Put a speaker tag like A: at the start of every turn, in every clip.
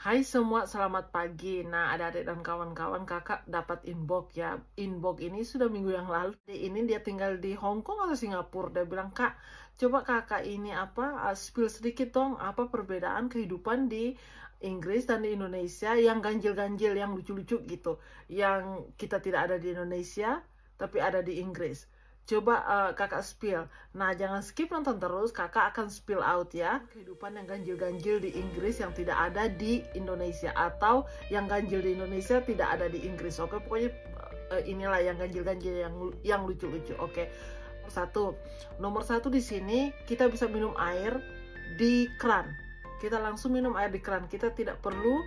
A: Hai semua, selamat pagi. Nah, adik-adik dan kawan-kawan, kakak dapat inbox ya. Inbox ini sudah minggu yang lalu. Ini dia tinggal di Hong Kong atau Singapura. Dia bilang, Kak, coba kakak ini spill sedikit dong, apa perbedaan kehidupan di Inggris dan di Indonesia yang ganjil-ganjil, yang lucu-lucu gitu. Yang kita tidak ada di Indonesia, tapi ada di Inggris. Coba kakak spill. Nah, jangan skip nonton terus, kakak akan spill out ya. Kehidupan yang ganjil-ganjil di Inggris yang tidak ada di Indonesia, atau yang ganjil di Indonesia tidak ada di Inggris. Oke, pokoknya inilah yang ganjil-ganjil yang lucu-lucu. Oke. Nomor satu di sini kita bisa minum air di keran. Kita langsung minum air di keran. Kita tidak perlu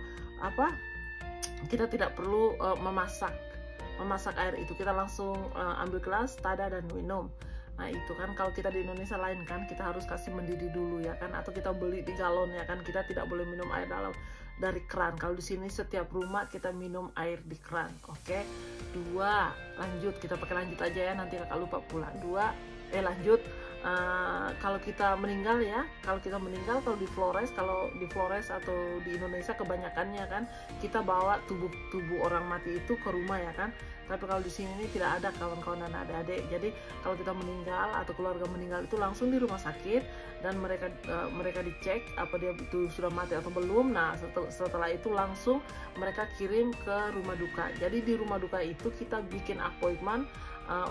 A: memasak air itu. Kita langsung ambil gelas, tada, dan minum. Nah itu kan kalau kita di Indonesia lain kan, kita harus kasih mendidih dulu ya kan, atau kita beli di galon ya kan, kita tidak boleh minum air dari keran. Kalau di sini setiap rumah kita minum air di keran. Oke. Lanjut, kita pakai lanjut aja ya, nanti kakak lupa pula. Lanjut. Kalau kita meninggal ya, kalau di Flores atau di Indonesia kebanyakannya kan kita bawa tubuh orang mati itu ke rumah ya kan. Tapi kalau di sini ini tidak ada, kawan-kawan dan adik-adik. Jadi kalau kita meninggal atau keluarga meninggal itu langsung di rumah sakit, dan mereka dicek apa dia itu sudah mati atau belum. Nah setelah itu langsung mereka kirim ke rumah duka. Jadi di rumah duka itu kita bikin appointment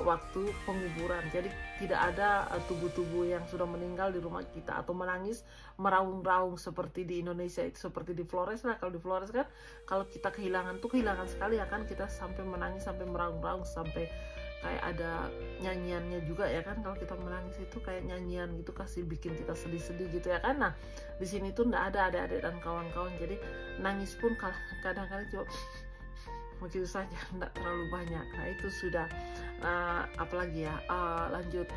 A: waktu penguburan. Jadi tidak ada tubuh-tubuh yang sudah meninggal di rumah kita atau menangis meraung-raung seperti di Indonesia itu, seperti di Flores lah. Kalau di Flores kan kalau kita kehilangan sekali ya kan, kita sampai menangis, sampai meraung-raung, sampai kayak ada nyanyiannya juga ya kan. Kalau kita menangis itu kayak nyanyian gitu, kasih bikin kita sedih-sedih gitu ya kan. Nah di sini tuh nggak ada adik-adik dan kawan-kawan. Jadi nangis pun kadang-kadang cuma begitu saja, tidak terlalu banyak. Nah itu sudah. Apalagi ya, lanjut.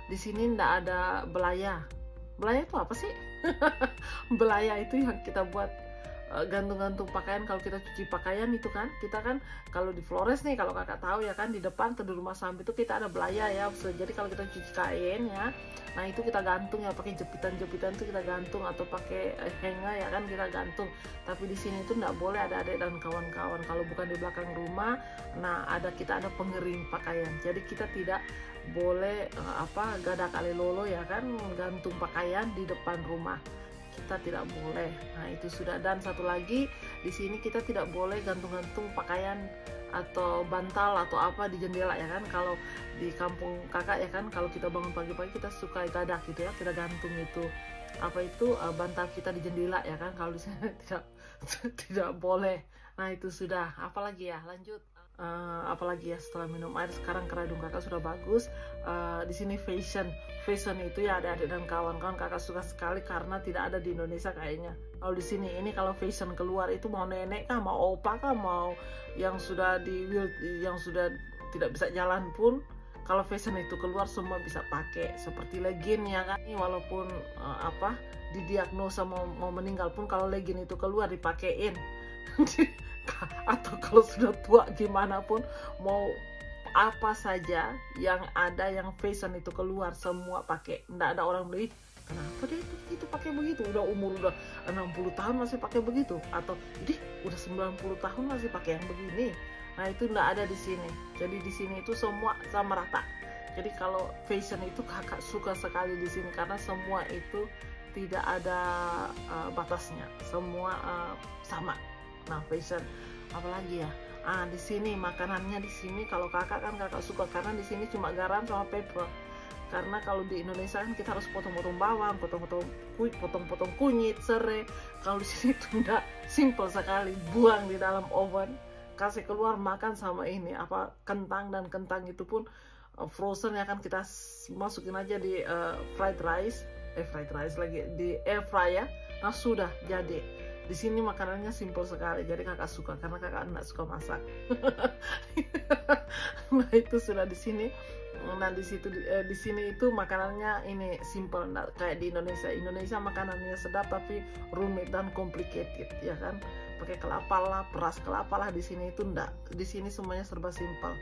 A: Di sini tidak ada belaya. Belaya itu apa sih? Belaya itu yang kita buat gantung-gantung pakaian kalau kita cuci pakaian itu kan. Kita kan kalau di Flores nih, kalau kakak tahu ya kan, di depan atau di rumah samping itu kita ada belaya ya. Jadi kalau kita cuci kain ya, nah itu kita gantung ya, pakai jepitan-jepitan itu kita gantung, atau pakai hanger ya kan, kita gantung. Tapi di sini itu nggak boleh, ada adik dan kawan-kawan. Kalau bukan di belakang rumah, nah kita ada pengering pakaian. Jadi kita tidak boleh gada kali lolo ya kan, gantung pakaian di depan rumah. Kita tidak boleh. Nah itu sudah. Dan satu lagi, di sini kita tidak boleh gantung-gantung pakaian atau bantal atau apa di jendela ya kan. Kalau di kampung kakak ya kan, kalau kita bangun pagi-pagi kita suka gadak gitu ya, kita gantung itu bantal kita di jendela ya kan. Kalau di sini tidak boleh. Nah itu sudah. Apalagi ya, lanjut. Apalagi ya, setelah minum air, sekarang kerudung kakak sudah bagus. Di sini fashion itu ya adik-adik dan kawan-kawan, kakak suka sekali karena tidak ada di Indonesia kayaknya. Kalau di sini ini, kalau fashion keluar itu mau nenek kah, mau opa kah, mau yang sudah yang sudah tidak bisa jalan pun, kalau fashion itu keluar semua bisa pakai. Seperti legging ya kan, walaupun didiagnosa mau meninggal pun, kalau legging itu keluar dipakein. Atau kalau sudah tua gimana pun, mau apa saja yang ada yang fashion itu keluar semua pakai. Nggak ada orang beli, kenapa dia itu pakai begitu, udah umur 60 tahun masih pakai begitu, atau udah 90 tahun masih pakai yang begini. Nah itu nggak ada di sini. Jadi di sini itu semua sama rata. Jadi kalau fashion itu kakak suka sekali di sini, karena semua itu tidak ada batasnya, semua sama. Nah fashion. Apalagi ya, di sini makanannya, di sini kalau kakak suka karena di sini cuma garam sama pepper. Karena kalau di Indonesia kan kita harus potong-potong bawang, potong-potong kunyit, serai. Kalau di sini tuh enggak, simple sekali, buang di dalam oven, kasih keluar, makan sama ini kentang. Dan kentang itu pun frozen ya kan, kita masukin aja di fried rice lagi, di air fryer. Nah sudah jadi. Di sini makanannya simple sekali, jadi kakak suka karena kakak enggak suka masak. Nah itu sudah di sini. Nah di sini itu makanannya ini simple, enggak kayak di Indonesia. Indonesia makanannya sedap tapi rumit dan complicated ya kan, pakai kelapa lah, peras kelapa lah. Di sini itu enggak. Di sini semuanya serba simple.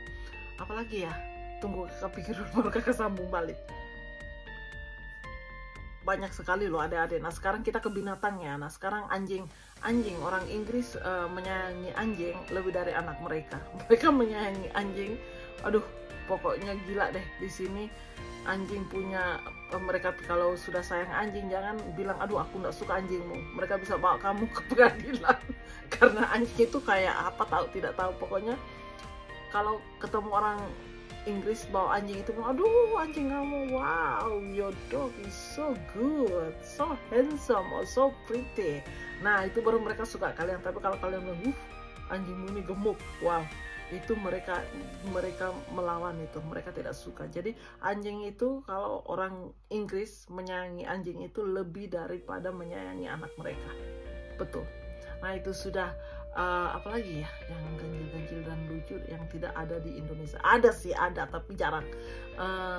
A: Apalagi ya, tunggu kakak pikir dulu baru kakak sambung balik. banyak sekali loh adik-adik. Nah sekarang kita ke binatangnya. Nah sekarang anjing orang Inggris menyayangi anjing lebih dari anak mereka. Mereka menyayangi anjing, aduh pokoknya gila deh di sini. Anjing punya mereka kalau sudah sayang anjing, jangan bilang aduh aku nggak suka anjingmu. Mereka bisa bawa kamu ke pengadilan karena anjing itu kayak apa tidak tahu. Pokoknya kalau ketemu orang Inggris bawa anjing itu, aduh anjing kamu, wow, your dog is so good, so handsome, or so pretty. Nah itu baru mereka suka kalian. Tapi kalau kalian bilang anjingmu ini gemuk, wow, itu mereka melawan, itu mereka tidak suka. Jadi anjing itu, kalau orang Inggris menyayangi anjing itu lebih daripada menyayangi anak mereka, betul. Nah itu sudah apalagi ya yang ganjil-ganjil dan lucu yang tidak ada di Indonesia. Ada sih, ada tapi jarang.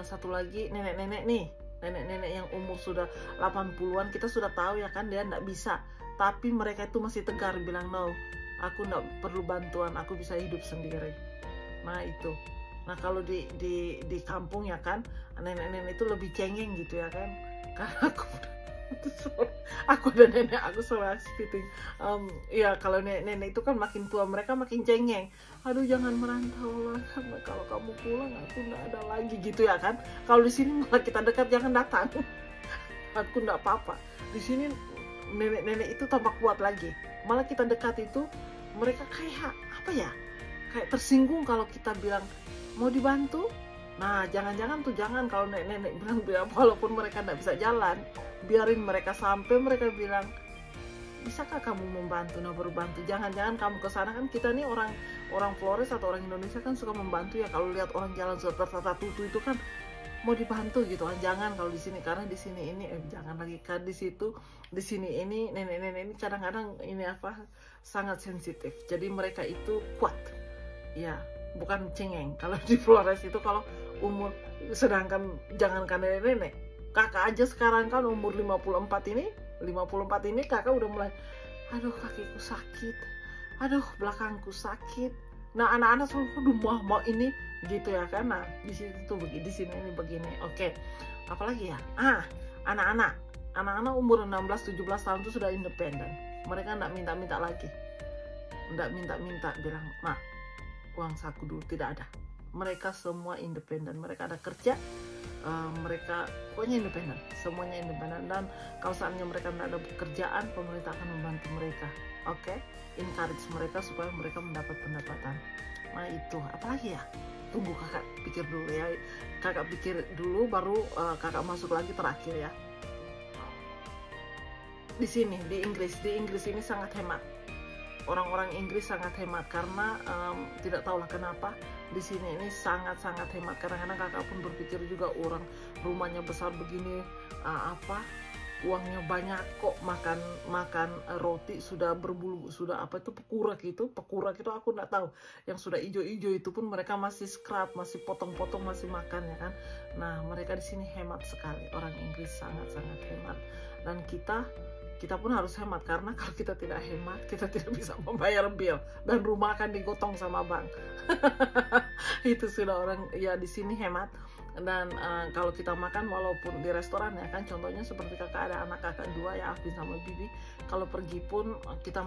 A: Satu lagi nenek-nenek nih, nenek-nenek yang umur sudah 80-an, kita sudah tahu ya kan dia nggak bisa, tapi mereka itu masih tegar bilang no, aku nggak perlu bantuan, aku bisa hidup sendiri. Nah itu, nah kalau di kampung ya kan, nenek-nenek itu lebih cengeng gitu ya kan, karena aku dan nenek aku sama spitting. Ya kalau nenek itu kan makin tua mereka makin cengeng, aduh jangan merantau lah, karena kalau kamu pulang aku nggak ada lagi gitu ya kan. Kalau di sini malah kita dekat, jangan datang, aku nggak apa-apa. Di sini nenek-nenek itu tambah kuat lagi, malah kita dekat itu mereka kayak apa ya, kayak tersinggung kalau kita bilang mau dibantu. Nah jangan-jangan tuh, jangan kalau nenek-nenek bilang walaupun mereka nggak bisa jalan, biarin mereka sampai mereka bilang bisakah kamu membantu. Nah baru bantu. Jangan-jangan kamu ke sana kan, kita nih orang Flores atau orang Indonesia kan suka membantu ya, kalau lihat orang jalan sudah tertata tutu itu kan mau dibantu gitu kan. Jangan kalau di sini, karena di sini ini jangan lagi kan di situ, di sini ini nenek-nenek ini kadang-kadang ini apa, sangat sensitif. Jadi mereka itu kuat ya, bukan cengeng. Kalau di Flores itu kalau umur, sedangkan jangankan nenek-nenek, kakak aja sekarang kan umur 54 ini kakak udah mulai aduh kakiku sakit, aduh belakangku sakit. Nah anak-anak selalu mau ini gitu ya kan. Nah di situ tuh begini, di sini ini begini. Oke, apalagi ya, anak-anak umur 16-17 tahun itu sudah independen. Mereka nggak minta-minta lagi, nggak minta-minta bilang mak uang saku dulu, tidak ada. Mereka semua independen, mereka ada kerja, mereka pokoknya independen, semuanya independen. Dan kalau saatnya mereka tidak ada pekerjaan, pemerintah akan membantu mereka. Oke, encourage mereka supaya mereka mendapat pendapatan. Nah itu, apalagi ya, tunggu kakak pikir dulu ya, kakak pikir dulu baru kakak masuk lagi terakhir ya. Di sini di Inggris ini sangat hemat. Orang-orang Inggris sangat hemat karena tidak tahulah kenapa di sini ini sangat-sangat hemat. Kadang-kadang kakak pun berpikir juga, orang rumahnya besar begini, uangnya banyak kok makan roti sudah berbulu, sudah apa itu pekurak itu aku nggak tahu, yang sudah hijau-hijau itu pun mereka masih scrap, masih potong-potong, masih makan ya kan. Nah mereka di sini hemat sekali, orang Inggris sangat-sangat hemat. Dan kita pun harus hemat, karena kalau kita tidak hemat kita tidak bisa membayar bill dan rumah akan digotong sama bank. Itu sudah orang ya di sini hemat. Dan kalau kita makan walaupun di restoran ya kan, contohnya seperti kakak ada anak kakak dua ya, Afin sama Bibi, kalau pergi pun kita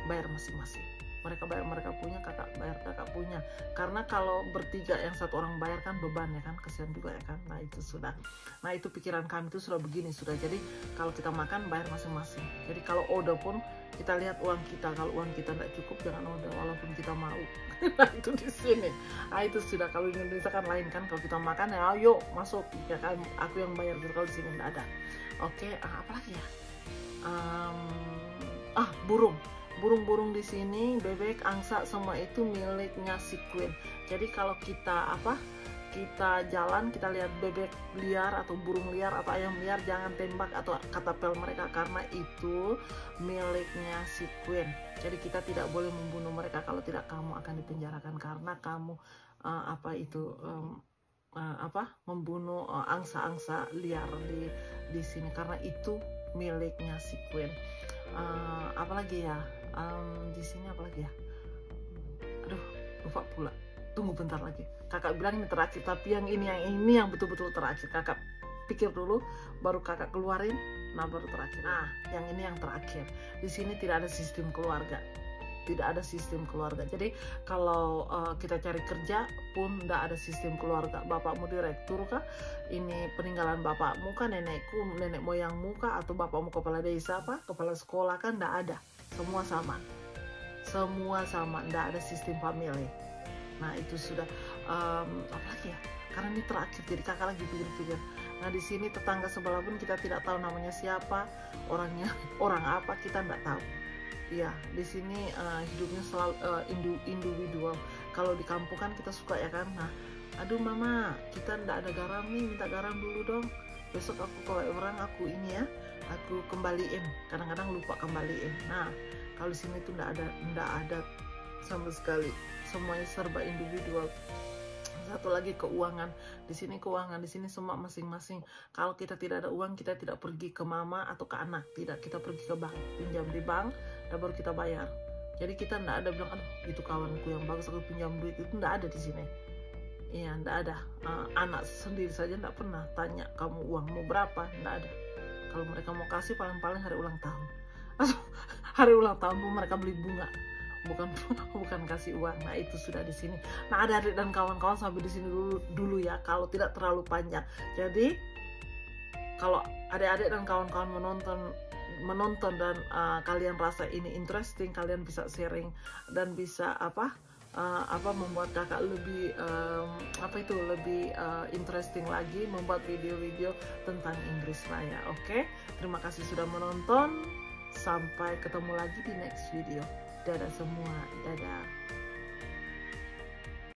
A: bayar masing-masing. Mereka bayar mereka punya, kakak bayar kakak punya. Karena kalau bertiga yang satu orang bayar kan beban ya kan, kesian juga ya kan. Nah itu sudah, nah itu pikiran kami itu sudah begini sudah. Jadi kalau kita makan bayar masing-masing. Jadi kalau order pun kita lihat uang kita, kalau uang kita tidak cukup jangan order walaupun kita mau. Nah itu di sini. Nah itu sudah. Kalau di Indonesia kan lain kan, kalau kita makan ya ayo masuk ya kan, aku yang bayar gitu. Kalau di sini tidak ada. Oke, apalagi ya? Burung di sini, bebek, angsa, semua itu miliknya si Queen. Jadi kalau kita jalan, kita lihat bebek liar atau burung liar atau ayam liar, jangan tembak atau katapel mereka, karena itu miliknya si Queen. Jadi kita tidak boleh membunuh mereka, kalau tidak kamu akan dipenjarakan karena kamu membunuh angsa-angsa liar di sini, karena itu miliknya si Queen. Apalagi ya, di sini apalagi ya, aduh lupa pula, tunggu bentar lagi, kakak bilang ini terakhir, tapi yang ini yang betul-betul terakhir kakak pikir dulu, baru kakak keluarin, nah baru terakhir. Nah, yang ini yang terakhir. Di sini tidak ada sistem keluarga. Tidak ada sistem keluarga. Jadi kalau kita cari kerja pun tidak ada sistem keluarga. Bapakmu direktur kah? Ini peninggalan bapakmu kah? Nenekku, nenek moyangmu kah? Atau bapakmu kepala desa apa? Kepala sekolah kan? Tidak ada. Semua sama. Semua sama. Tidak ada sistem family. Nah itu sudah apa lagi ya? Karena ini terakhir. Jadi kakak lagi pikir-pikir. Nah di sini tetangga sebelah pun kita tidak tahu namanya siapa, orangnya orang apa, kita tidak tahu. Ya, di sini hidupnya selalu individual. Kalau di kampung kan kita suka ya kan. Nah, aduh mama, kita ndak ada garam nih, minta garam dulu dong. Besok aku kalau orang aku ini ya, aku kembaliin. Kadang-kadang lupa kembaliin. Nah, kalau di sini tuh ndak ada sama sekali. Semuanya serba individual. Satu lagi keuangan. Di sini keuangan, di sini semua masing-masing. Kalau kita tidak ada uang, kita tidak pergi ke mama atau ke anak. Tidak, kita pergi ke bank, pinjam di bank, dan baru kita bayar. Jadi kita ndak ada bilang, aduh itu kawanku yang bagus aku pinjam duit, itu ndak ada di sini. Iya, ndak ada. Anak sendiri saja ndak pernah tanya kamu uangmu berapa, ndak ada. Kalau mereka mau kasih paling-paling hari ulang tahun. Hari ulang tahun pun mereka beli bunga. Bukan kasih uang. Nah itu sudah di sini. Nah adik-adik dan kawan-kawan sampai di sini dulu ya, kalau tidak terlalu panjang. Jadi kalau adik-adik dan kawan-kawan menonton dan kalian rasa ini interesting, kalian bisa sharing dan bisa membuat kakak lebih lebih interesting lagi, membuat video-video tentang Inggris Raya. Oke, terima kasih sudah menonton. Sampai ketemu lagi di next video. Dadah semua, dadah.